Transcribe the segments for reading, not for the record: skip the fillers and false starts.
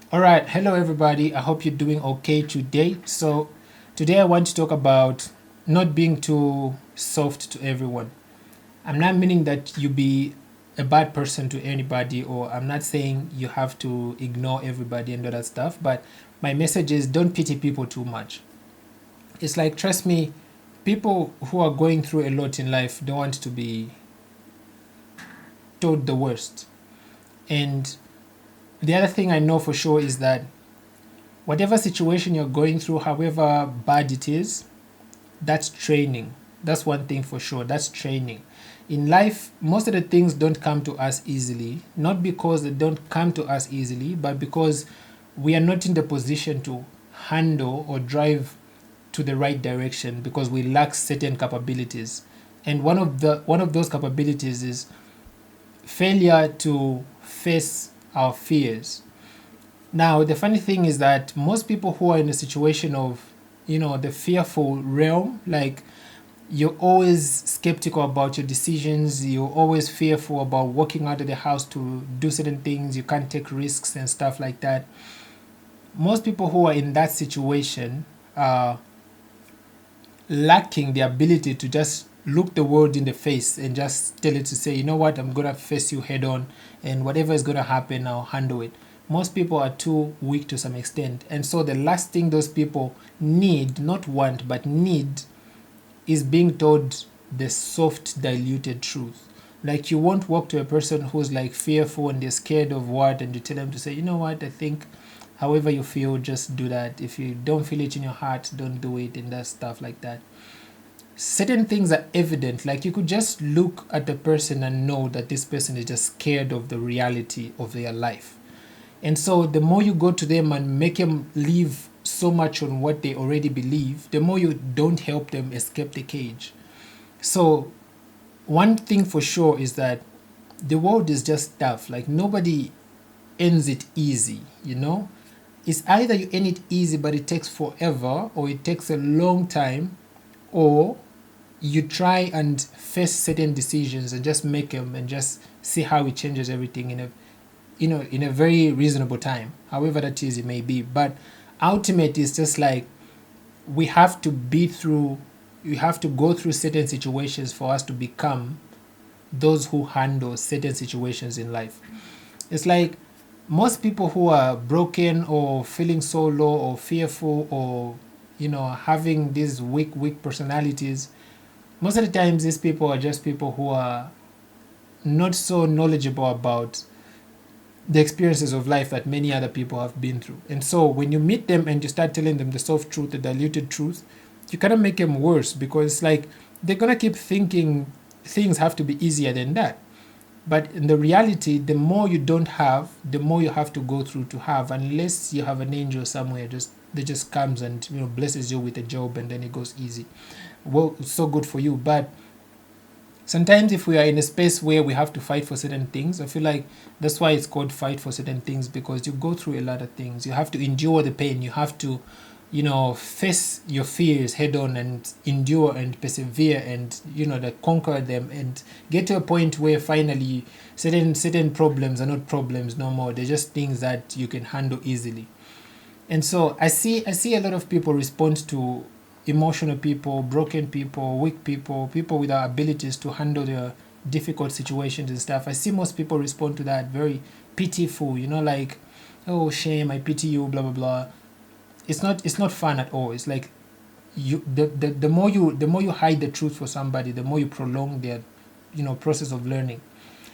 All right, hello everybody. I hope you're doing okay today. So, today I want to talk about not being too soft to everyone. I'm not meaning that you be a bad person to anybody, or I'm not saying you have to ignore everybody and all that stuff, but my message is don't pity people too much. It's like, trust me, people who are going through a lot in life don't want to be told the worst. And the other thing I know for sure is that whatever situation you're going through, however bad it is, that's training. That's one thing for sure. That's training. In life, most of the things don't come to us easily, not because they don't come to us easily, but because we are not in the position to handle or drive to the right direction because we lack certain capabilities. And one of those capabilities is failure to face our fears. Now, the funny thing is that most people who are in a situation of, the fearful realm, like you're always skeptical about your decisions, you're always fearful about walking out of the house to do certain things, you can't take risks and stuff like that. Most people who are in that situation are lacking the ability to just look the world in the face and just tell it to say, you know what, I'm gonna face you head on, and whatever is gonna happen, I'll handle it. Most people are too weak to some extent, and so the last thing those people need, not want, but need, is being told the soft, diluted truth. Like you won't walk to a person who's like fearful and they're scared of what, and you tell them to say, you know what, I think however you feel, just do that. If you don't feel it in your heart, don't do it, and that stuff like that. Certain things are evident, like you could just look at the person and know that this person is just scared of the reality of their life. And so the more you go to them and make them live so much on what they already believe, the more you don't help them escape the cage. So one thing for sure is that the world is just tough. Like nobody ends it easy, you know? It's either you end it easy but it takes forever, or it takes a long time, or you try and face certain decisions and just make them and just see how it changes everything in a very reasonable time, however that is it may be. But ultimately it's just like we have to be through we have to go through certain situations for us to become those who handle certain situations in life. It's like most people who are broken or feeling so low or fearful, or having these weak personalities, most of the times these people are just people who are not so knowledgeable about the experiences of life that many other people have been through. And so when you meet them and you start telling them the soft truth, the diluted truth, you kind of make them worse, because it's like they're going to keep thinking things have to be easier than that. But in the reality, the more you don't have, the more you have to go through to have, unless you have an angel somewhere just that just comes and blesses you with a job and then it goes easy. Well, it's so good for you. But sometimes if we are in a space where we have to fight for certain things, I feel like that's why it's called fight for certain things, because you go through a lot of things. You have to endure the pain. You have to face your fears head on and endure and persevere and that conquer them and get to a point where finally certain problems are not problems no more. They're just things that you can handle easily. And so I see a lot of people respond to emotional people, broken people, weak people, people without abilities to handle their difficult situations and stuff. I see most people respond to that very pitiful, like, oh shame, I pity you, blah blah blah. It's not fun at all. It's like the more you hide the truth for somebody, the more you prolong their process of learning.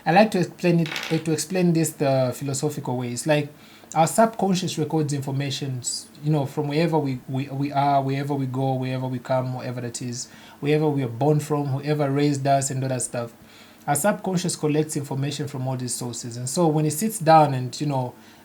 I like to explain this the philosophical way. It's like our subconscious records informations, from wherever we are, wherever we go, wherever we come, wherever that is, wherever we are born from, whoever raised us and all that stuff. Our subconscious collects information from all these sources. And so when it sits down and,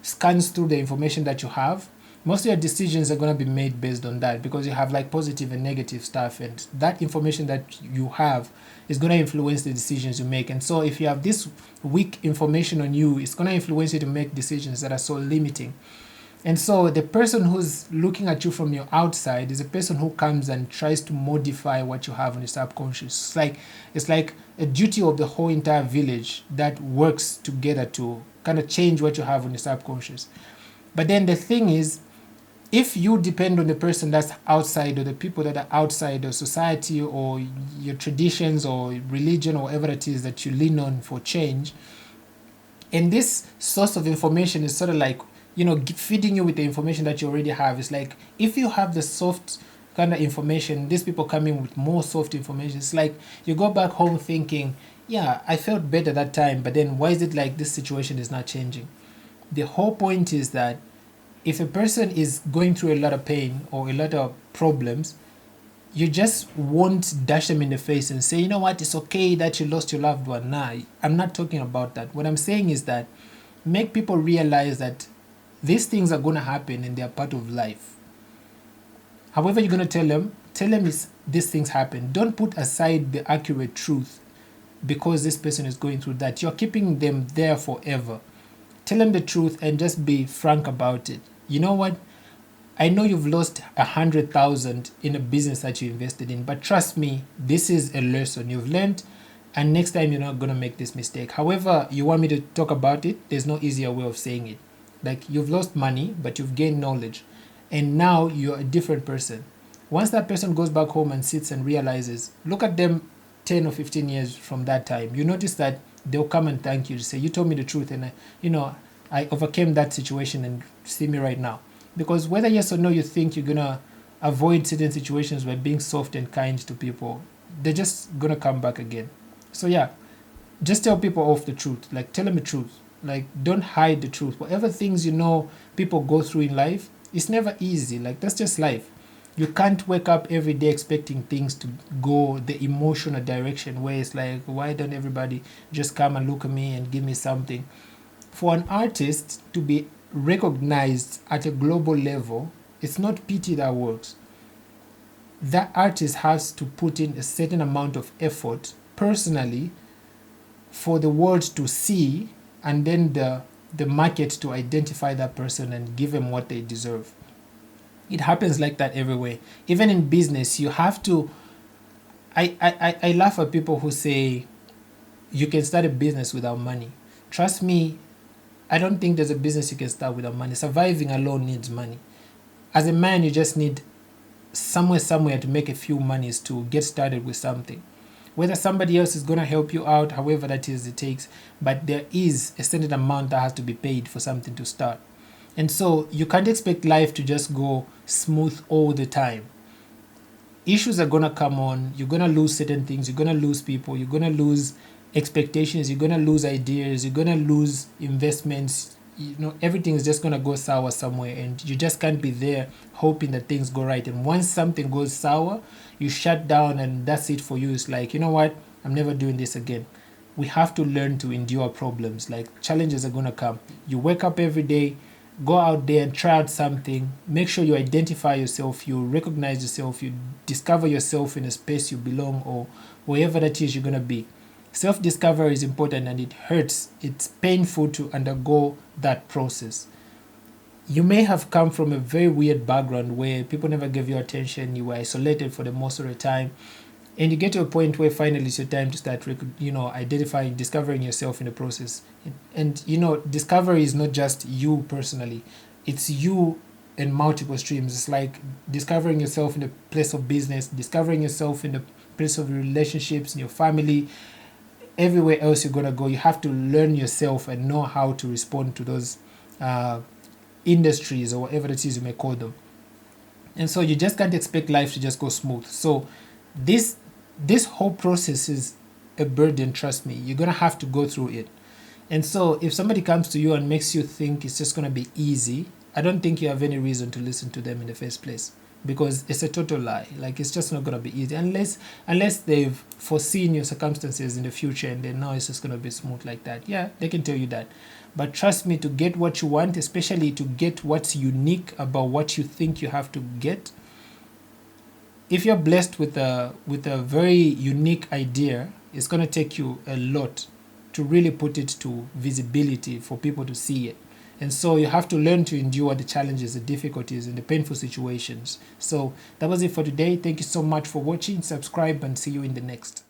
scans through the information that you have, most of your decisions are going to be made based on that, because you have like positive and negative stuff, and that information that you have is going to influence the decisions you make. And so if you have this weak information on you, it's going to influence you to make decisions that are so limiting. And so the person who's looking at you from your outside is a person who comes and tries to modify what you have on your subconscious. It's like a duty of the whole entire village that works together to kind of change what you have on your subconscious. But then the thing is, if you depend on the person that's outside, or the people that are outside of society or your traditions or religion or whatever it is that you lean on for change, and this source of information is sort of like, feeding you with the information that you already have. It's like if you have the soft kind of information, these people come in with more soft information. It's like you go back home thinking, yeah, I felt better that time, but then why is it like this situation is not changing? The whole point is that if a person is going through a lot of pain or a lot of problems, you just won't dash them in the face and say, you know what, it's okay that you lost your loved one. Nah, I'm not talking about that. What I'm saying is that make people realize that these things are going to happen and they're part of life. However, you're going to tell them these things happen. Don't put aside the accurate truth because this person is going through that. You're keeping them there forever. Tell them the truth and just be frank about it. You know what? I know you've lost 100,000 in a business that you invested in, but trust me, this is a lesson you've learned, and next time you're not going to make this mistake. However, you want me to talk about it, there's no easier way of saying it. Like, you've lost money, but you've gained knowledge, and now you're a different person. Once that person goes back home and sits and realizes, look at them 10 or 15 years from that time, you notice that they'll come and thank you to say, you told me the truth, and I overcame that situation, and see me right now. Because whether yes or no you think you're going to avoid certain situations by being soft and kind to people, they're just going to come back again. So yeah, just tell people off the truth. Like, tell them the truth. Like, don't hide the truth. Whatever things people go through in life, it's never easy. Like, that's just life. You can't wake up every day expecting things to go the emotional direction where it's like, why don't everybody just come and look at me and give me something? For an artist to be recognized at a global level, it's not pity that works. That artist has to put in a certain amount of effort personally for the world to see, and then the market to identify that person and give them what they deserve. It happens like that everywhere. Even in business, you have to. I laugh at people who say you can start a business without money. Trust me, I don't think there's a business you can start without money. Surviving alone needs money. As a man, you just need somewhere to make a few monies to get started with something. Whether somebody else is going to help you out, however that is it takes, but there is a certain amount that has to be paid for something to start. And so you can't expect life to just go smooth all the time. Issues are going to come on. You're going to lose certain things. You're going to lose people. You're going to lose expectations. You're going to lose ideas. You're going to lose investments. Everything is just going to go sour somewhere, and you just can't be there hoping that things go right. And once something goes sour, you shut down, and that's it for you. It's like, you know what? I'm never doing this again. We have to learn to endure problems. Like, challenges are going to come. You wake up every day, go out there and try out something. Make sure you identify yourself, you recognize yourself, you discover yourself in a space you belong, or wherever that is you're going to be. Self-discovery is important, and it hurts. It's painful to undergo that process. You may have come from a very weird background where people never gave you attention, you were isolated for the most of the time, and you get to a point where finally it's your time to start identifying, discovering yourself in the process. And discovery is not just you personally, it's you in multiple streams. It's like discovering yourself in the place of business, discovering yourself in the place of relationships, in your family, everywhere else you're going to go. You have to learn yourself and know how to respond to those industries or whatever it is you may call them. And so you just can't expect life to just go smooth. So this whole process is a burden, trust me. You're going to have to go through it. And so if somebody comes to you and makes you think it's just going to be easy, I don't think you have any reason to listen to them in the first place, because it's a total lie. Like, it's just not going to be easy unless they've foreseen your circumstances in the future and they know it's just going to be smooth like that. Yeah, they can tell you that. But trust me, to get what you want, especially to get what's unique about what you think you have to get, if you're blessed with a very unique idea, it's going to take you a lot to really put it to visibility for people to see it. And so you have to learn to endure the challenges, the difficulties, and the painful situations. So that was it for today. Thank you so much for watching. Subscribe and see you in the next.